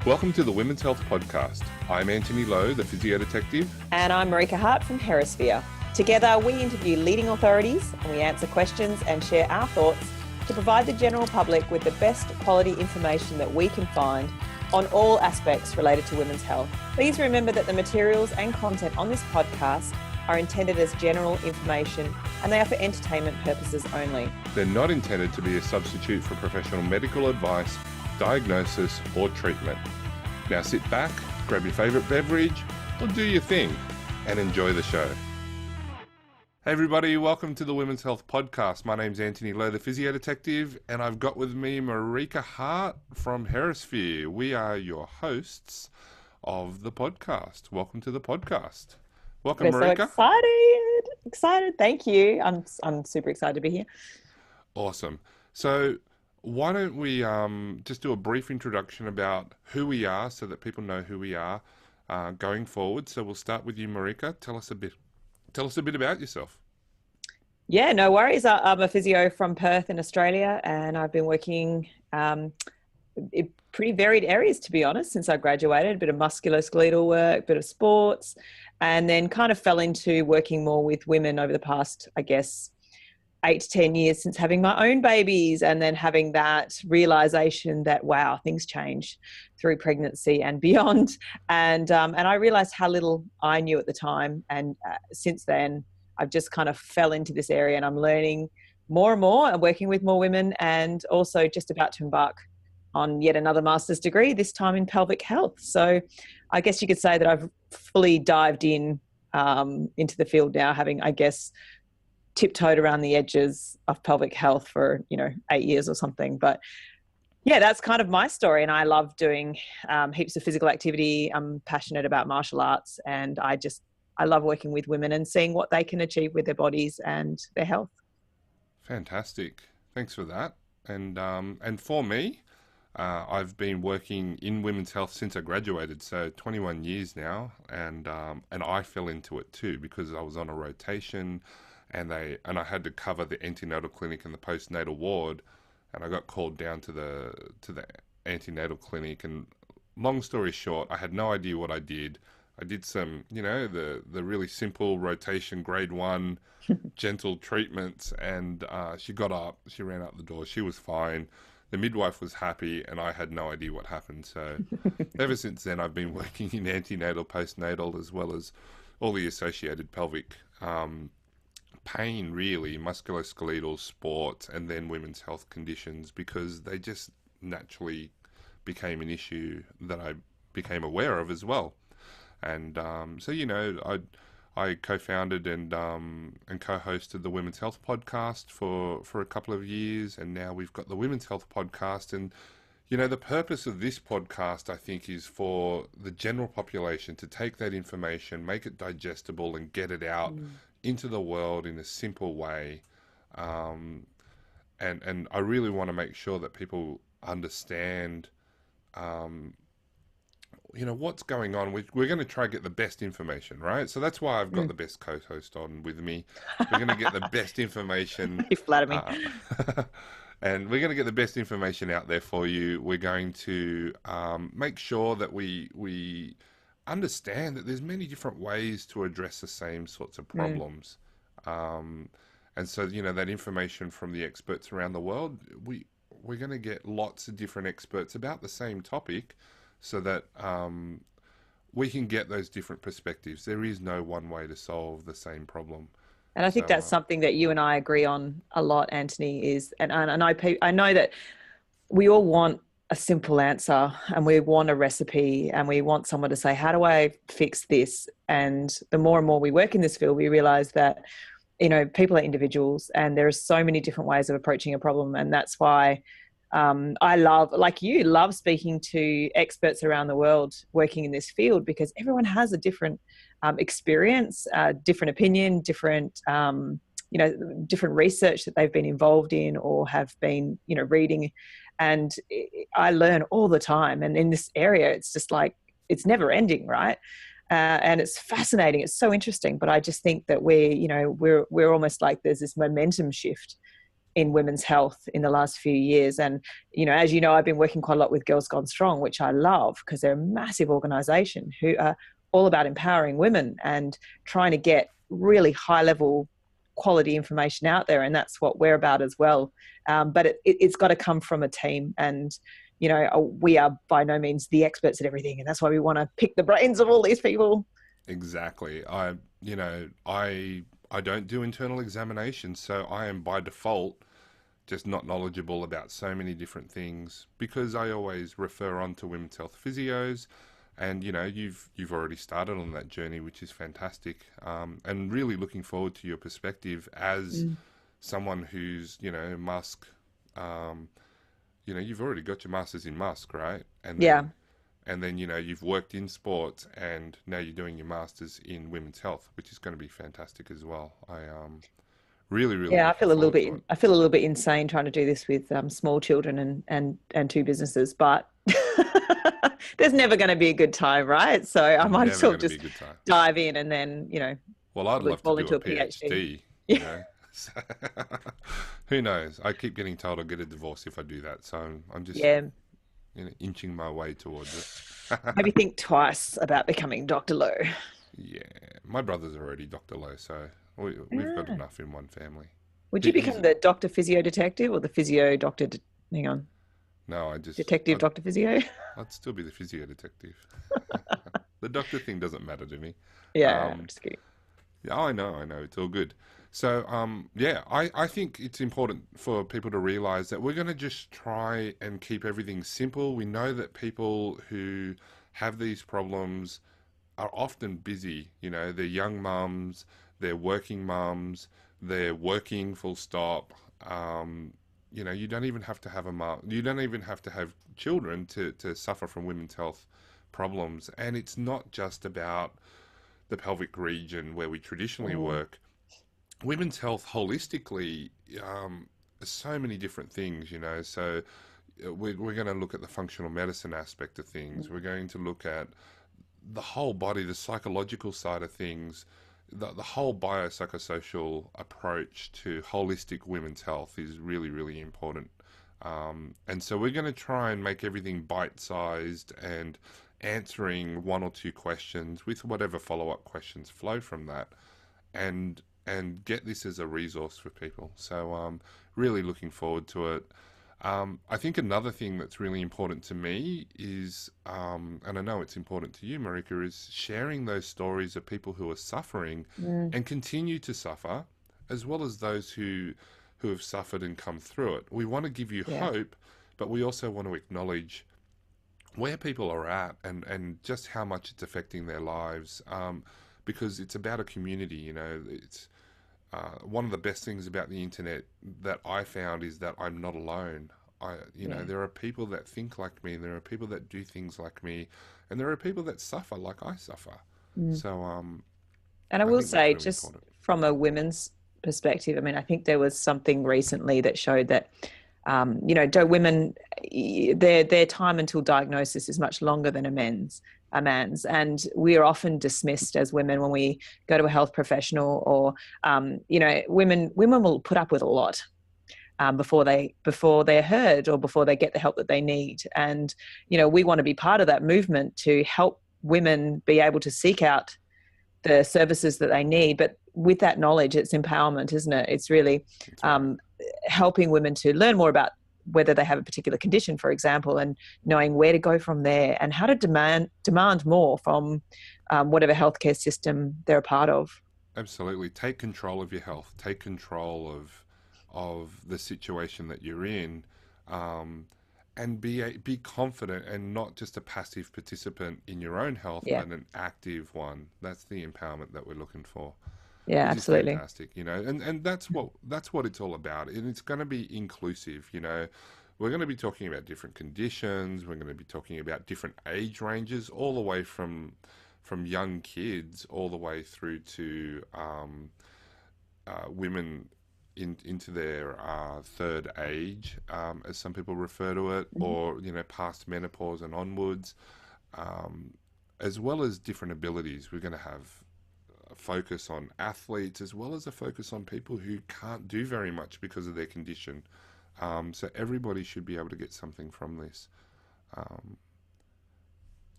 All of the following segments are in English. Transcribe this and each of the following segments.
Welcome to the Women's Health Podcast. I'm Anthony Lowe, the physio detective. And I'm Marika Hart from Herasphere. Together, we interview leading authorities and we answer questions and share our thoughts to provide the general public with the best quality information that we can find on all aspects related to women's health. Please remember that the materials and content on this podcast are intended as general information and they are for entertainment purposes only. They're not intended to be a substitute for professional medical advice, diagnosis, or treatment. Now sit back, grab your favourite beverage, or do your thing, and enjoy the show. Hey everybody, welcome to the Women's Health Podcast. My name's Anthony Lowe, the physio detective, and I've got with me Marika Hart from Herasphere. We are your hosts of the podcast. Welcome to the podcast. Welcome, Marika. So excited. Thank you. I'm super excited to be here. Awesome. So why don't we just do a brief introduction about who we are so that people know who we are going forward. So we'll start with you, Marika. Tell us a bit about yourself. Yeah, no worries. I'm a physio from Perth in Australia, and I've been working in pretty varied areas, to be honest, since I graduated. A bit of musculoskeletal work, a bit of sports, and then kind of fell into working more with women over the past, 8 to 10 years since having my own babies, and then having that realization that, wow, things change through pregnancy and beyond. And I realized how little I knew at the time. And since then, I've just kind of fell into this area, and I'm learning more and more and working with more women, and also just about to embark on yet another master's degree, this time in pelvic health. So I guess you could say that I've fully dived in into the field now, having, tiptoed around the edges of pelvic health for 8 years or something. But yeah, that's kind of my story, and I love doing heaps of physical activity. I'm passionate about martial arts, and I love working with women and seeing what they can achieve with their bodies and their health. Fantastic. Thanks for that. And for me, I've been working in women's health since I graduated, so 21 years now, and I fell into it too because I was on a rotation. And I had to cover the antenatal clinic and the postnatal ward, and I got called down to the antenatal clinic. And long story short, I had no idea what I did. I did some, the really simple rotation, grade 1, gentle treatments, and she got up, she ran out the door, she was fine. The midwife was happy, and I had no idea what happened. So ever since then, I've been working in antenatal, postnatal, as well as all the associated pelvic pain, really, musculoskeletal, sports, and then women's health conditions, because they just naturally became an issue that I became aware of as well. And I co-founded and co-hosted the Women's Health Podcast for a couple of years, and now we've got the Women's Health Podcast. And the purpose of this podcast, I think, is for the general population to take that information, make it digestible, and get it out into the world in a simple way. And I really want to make sure that people understand, what's going on. We're going to try to get the best information, right? So that's why I've got the best co-host on with me. We're going to get the best information. You flatter me. And we're going to get the best information out there for you. We're going to make sure that we understand that there's many different ways to address the same sorts of problems. And so, that information from the experts around the world, we're going to get lots of different experts about the same topic so that we can get those different perspectives. There is no one way to solve the same problem. And I think that's something that you and I agree on a lot, Anthony, and I know that we all want a simple answer, and we want a recipe, and we want someone to say, how do I fix this? And the more and more we work in this field, we realize that, people are individuals, and there are so many different ways of approaching a problem. And that's why I love speaking to experts around the world working in this field, because everyone has a different experience, different opinion, different research that they've been involved in or have been, reading. And I learn all the time. And in this area, it's just like, it's never ending, right? And it's fascinating. It's so interesting. But I just think that we're almost like there's this momentum shift in women's health in the last few years. And, as you know, I've been working quite a lot with Girls Gone Strong, which I love because they're a massive organization who are all about empowering women and trying to get really high level quality information out there. And that's what we're about as well. But it's got to come from a team. And, we are by no means the experts at everything. And that's why we want to pick the brains of all these people. Exactly. I don't do internal examinations, so I am by default just not knowledgeable about so many different things because I always refer on to women's health physios, and you've already started on that journey, which is fantastic. And really looking forward to your perspective as someone who's Musk. You've already got your masters in Musk, right? And then, Yeah. and then you've worked in sports, and now you're doing your masters in women's health, which is going to be fantastic as well. I really, really Yeah, looking forward to it. I feel a little bit insane trying to do this with small children and two businesses, but there's never going to be a good time, right? So I might as Never well going to be a just good time. dive in and then, Well, I'd probably love to fall do into a a PhD. PhD. You know, So, who knows? I keep getting told I'll get a divorce if I do that, so I'm just Yeah, inching my way towards it. maybe think twice about becoming Dr. Lowe. Yeah, my brother's already Dr. Lowe, so we've got Ah. enough in one family. Would He, you he's become the doctor physio detective or the physio doctor? Hang on, no, detective doctor physio? I'd still be the physio detective. The doctor thing doesn't matter to me. Yeah, I'm Um, just kidding. yeah, I know, it's all good. So, yeah, I think it's important for people to realize that we're going to just try and keep everything simple. We know that people who have these problems are often busy. They're young mums, they're working mums, they're working full stop. You don't even have to have a mum, you don't even have to have children to suffer from women's health problems. And it's not just about the pelvic region where we traditionally Mm, work. Women's health holistically, so many different things. So we're going to look at the functional medicine aspect of things. We're going to look at the whole body, the psychological side of things, the whole biopsychosocial approach to holistic women's health is really, really important. And so we're going to try and make everything bite-sized and answering one or two questions with whatever follow-up questions flow from that, and get this as a resource for people. So really looking forward to it. I think another thing that's really important to me is, and I know it's important to you, Marika, is sharing those stories of people who are suffering mm, and continue to suffer, as well as those who have suffered and come through it. We want to give you yeah, hope, but we also want to acknowledge where people are at and just how much it's affecting their lives, because it's about a community. It's one of the best things about the internet that I found is that I'm not alone. yeah. There are people that think like me, and there are people that do things like me, and there are people that suffer like I suffer. Mm. So And I I will think that's say, really just important. from a women's perspective, I mean, I think there was something recently that showed that, do women, their time until diagnosis is much longer than a man's, and we are often dismissed as women when we go to a health professional, or women will put up with a lot. Before they're heard or before they get the help that they need, and we want to be part of that movement to help women be able to seek out the services that they need. But with that knowledge, it's empowerment, isn't it? It's really That's right. um, helping women to learn more about whether they have a particular condition, for example, and knowing where to go from there and how to demand more from whatever healthcare system they're a part of. Absolutely. Take control of your health. Take control of the situation that you're in, um, and be confident and not just a passive participant in your own health, Yeah, but an active one. That's the empowerment that we're looking for, yeah, which is absolutely. fantastic. And that's what it's all about. And it's going to be inclusive. We're going to be talking about different conditions. We're going to be talking about different age ranges, all the way from young kids all the way through to women into their third age, as some people refer to it, Mhm. or past menopause and onwards, um, as well as different abilities. We're going to have focus on athletes as well as a focus on people who can't do very much because of their condition. So everybody should be able to get something from this.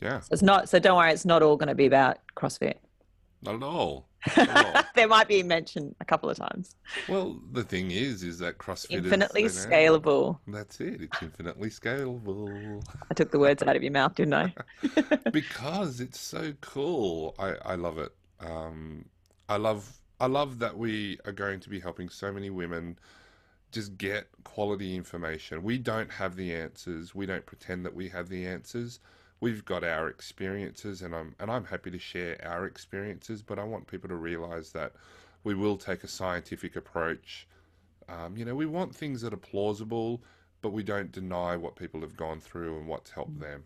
Yeah. So it's not. So don't worry, it's not all going to be about CrossFit. Not at all. Not at all. There might be mentioned a couple of times. Well, the thing is that CrossFit Infinitely is scalable. That's it. It's infinitely scalable. I took the words out of your mouth, didn't I? Because it's so cool. I love it. I love that we are going to be helping so many women just get quality information. We don't have the answers. We don't pretend that we have the answers. We've got our experiences, and I'm happy to share our experiences, but I want people to realize that we will take a scientific approach. We want things that are plausible, but we don't deny what people have gone through and what's helped them.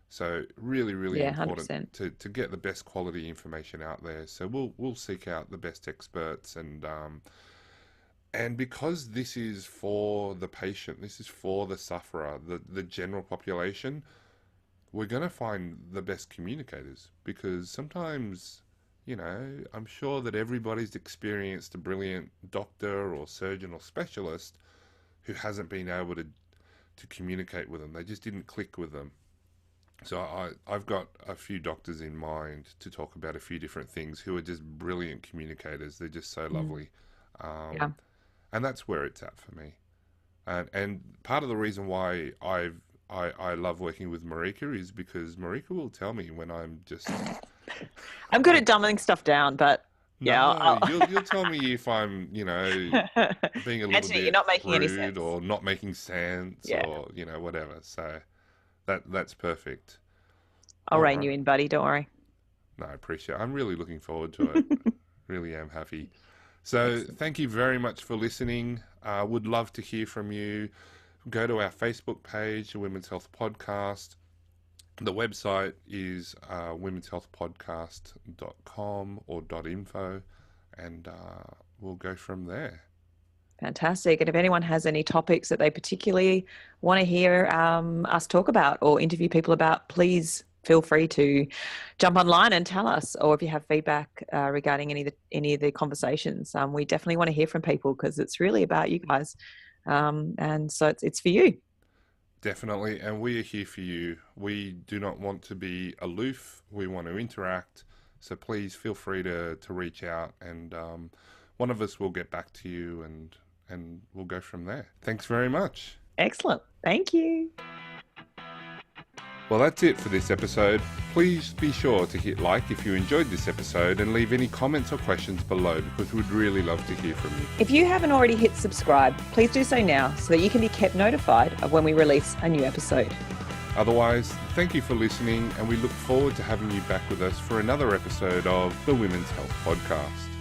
So really, really important 100%. to get the best quality information out there. So we'll seek out the best experts, and because this is for the patient, this is for the sufferer, the general population, we're going to find the best communicators, because sometimes, I'm sure that everybody's experienced a brilliant doctor or surgeon or specialist who hasn't been able to communicate with them. They just didn't click with them. So I've got a few doctors in mind to talk about a few different things who are just brilliant communicators. They're just so lovely. Yeah. And that's where it's at for me. And part of the reason why I love working with Marika is because Marika will tell me when I'm just... I'm good at dumbing stuff down, but yeah. No, you'll tell me if I'm, being a little Anthony, bit you're not making any rude sense. or not making sense or, whatever. So that's perfect. I'll All rein right. you in, buddy. Don't worry. No, I appreciate it. I'm really looking forward to it. Really am happy. So thank you very much for listening. Would love to hear from you. Go to our Facebook page, the Women's Health Podcast. The website is womenshealthpodcast.com or .info, and we'll go from there. Fantastic. And if anyone has any topics that they particularly want to hear us talk about or interview people about, please feel free to jump online and tell us. Or if you have feedback regarding any of the conversations, we definitely want to hear from people, because it's really about you guys. And so it's for you. Definitely. And we are here for you. We do not want to be aloof. We want to interact. So please feel free to reach out, and one of us will get back to you, and we'll go from there. Thanks very much. Excellent. Thank you. Well, that's it for this episode. Please be sure to hit like if you enjoyed this episode, and leave any comments or questions below, because we'd really love to hear from you. If you haven't already hit subscribe, please do so now so that you can be kept notified of when we release a new episode. Otherwise, thank you for listening, and we look forward to having you back with us for another episode of the Women's Health Podcast.